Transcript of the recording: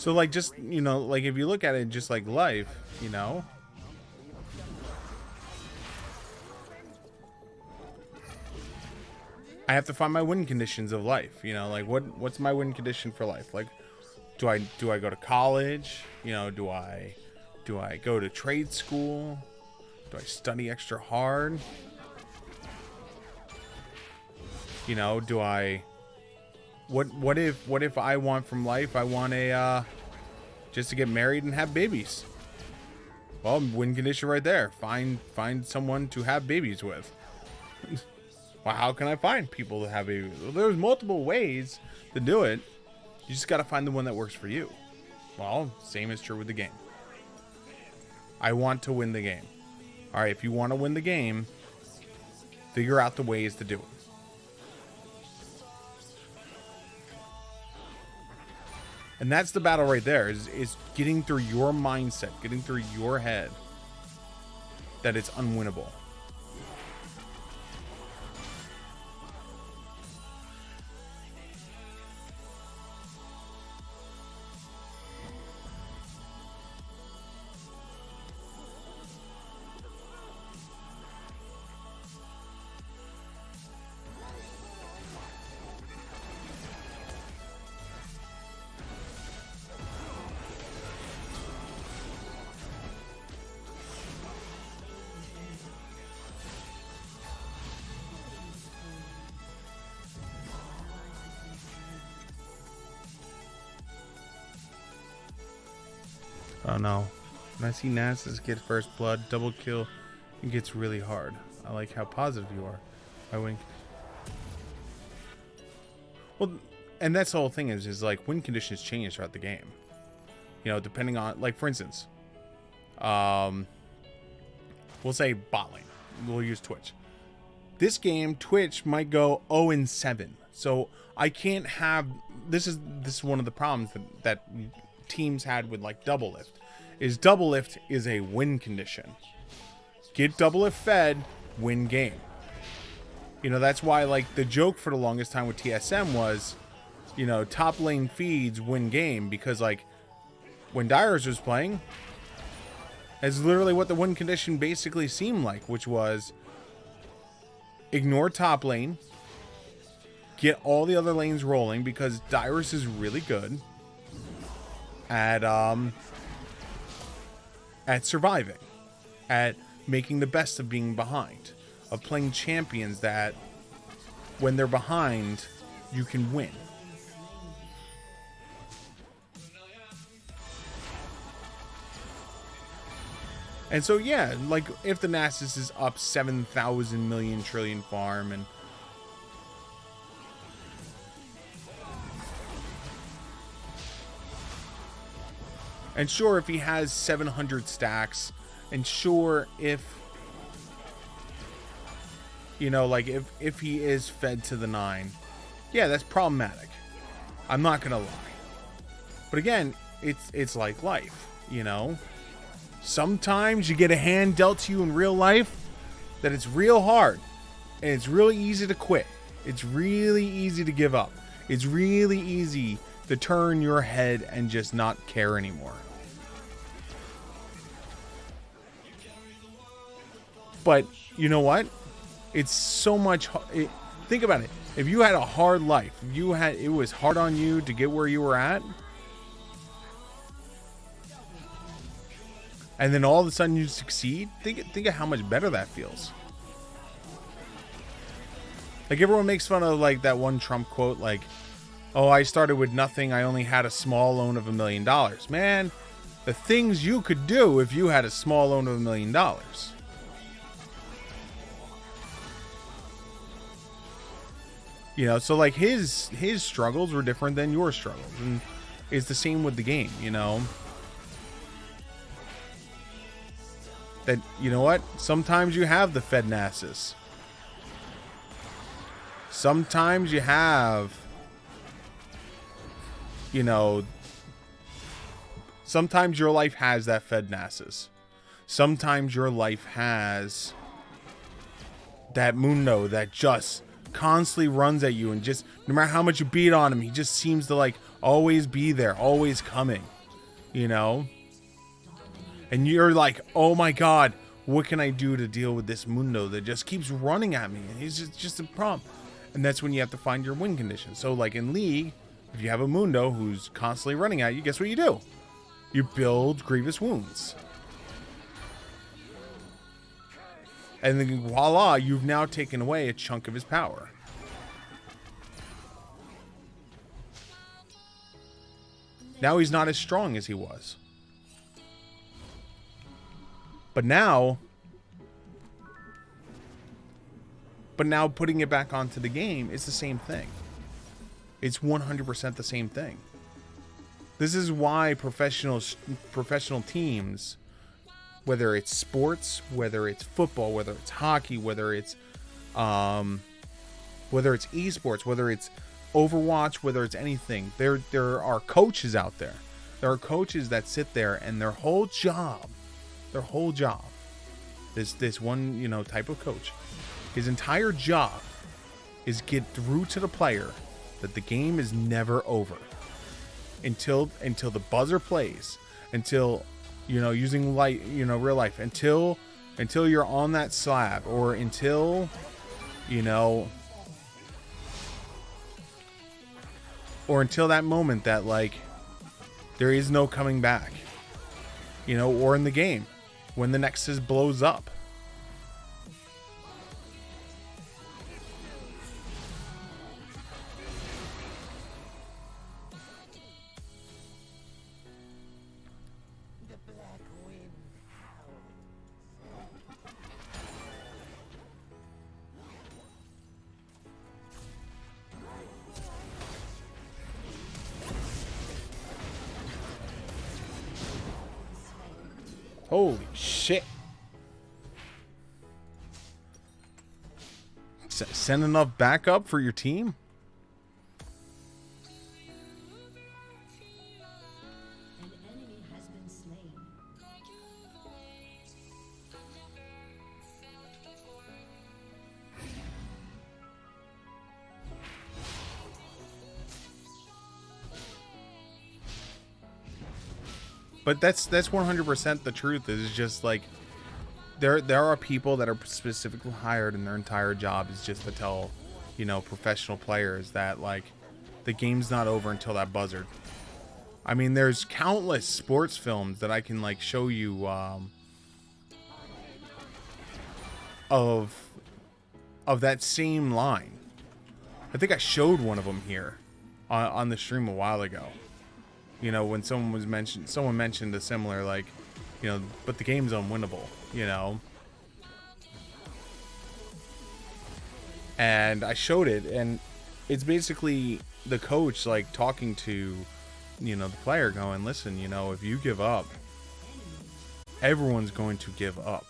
So like, just, you know, like if you look at it just like life, you know, I have to find my win conditions of life, you know, like what's my win condition for life? Like, do I go to college? You know, do I go to trade school? Do I study extra hard? You know, do I what if I want from life, I want a just to get married and have babies? Well, win condition right there. Find someone to have babies with. Well, how can I find people to have babies? Well, there's multiple ways to do it. You just got to find the one that works for you. Well, same is true with the game. I want to win the game. All right, if you want to win the game, figure out the ways to do it. And that's the battle right there, is getting through your mindset, getting through your head that it's unwinnable. Oh no. When I see Nasus get first blood, double kill, it gets really hard. I like how positive you are. I win. Well, and that's the whole thing is like win conditions change throughout the game. You know, depending on, like, for instance, we'll say bot lane. We'll use Twitch. This game, Twitch might go 0-7. So I can't have, this is one of the problems that teams had with like double lift, is double lift is a win condition. Get double lift fed, win game. You know, that's why like the joke for the longest time with TSM was, you know, top lane feeds win game, because like when Dyrus was playing, that's literally what the win condition basically seemed like, which was ignore top lane, get all the other lanes rolling, because Dyrus is really good at surviving, at making the best of being behind, of playing champions that when they're behind you can win. And so yeah, like if the Nasus is up 7,000 million trillion farm and sure, if he has 700 stacks, and sure, if, you know, like if he is fed to the 9, yeah, that's problematic. I'm not gonna lie. But again, it's like life, you know? Sometimes you get a hand dealt to you in real life that it's real hard, and it's really easy to quit. It's really easy to give up. It's really easy to turn your head and just not care anymore. But you know what? It's so much. Think about it. If you had a hard life, if it was hard on you to get where you were at, and then all of a sudden you succeed, think of how much better that feels. Like everyone makes fun of like that one Trump quote, like, "Oh, I started with nothing. I only had a small loan of $1 million." Man, the things you could do if you had a small loan of $1 million. You know, so like his struggles were different than your struggles, and it's the same with the game, you know. That, you know what? Sometimes you have the fed Nasus. Sometimes you have, you know, sometimes your life has that fed Nasus. Sometimes your life has that Mundo that just constantly runs at you, and just no matter how much you beat on him, he just seems to like always be there, always coming. you know? And you're like, oh my god, what can I do to deal with this Mundo that just keeps running at me? And he's just a problem. And that's when you have to find your win condition. So like in League, if you have a Mundo who's constantly running at you, guess what you do? You build Grievous Wounds. And then voila, you've now taken away a chunk of his power. Now he's not as strong as he was. But now putting it back onto the game is the same thing. It's 100% the same thing. This is why professional teams, whether it's sports, whether it's football, whether it's hockey, whether it's esports, whether it's Overwatch, whether it's anything, there are coaches out there. There are coaches that sit there and their whole job, this one, you know, type of coach, his entire job is get through to the player that the game is never over until the buzzer plays, until, you know, using light, you know, real life, until you're on that slab, or until, you know, or until that moment that, like, there is no coming back, you know, or in the game when the Nexus blows up. Holy shit. Send enough backup for your team? An enemy has been slain. But that's 100% the truth. Is just like there are people that are specifically hired and their entire job is just to tell, you know, professional players that, like, the game's not over until that buzzard. I mean, there's countless sports films that I can, like, show you of that same line. I think I showed one of them here on the stream a while ago. You know, when someone mentioned a similar, like, you know, but the game's unwinnable, you know. And I showed it, and it's basically the coach, like, talking to, you know, the player, going, listen, you know, if you give up, everyone's going to give up.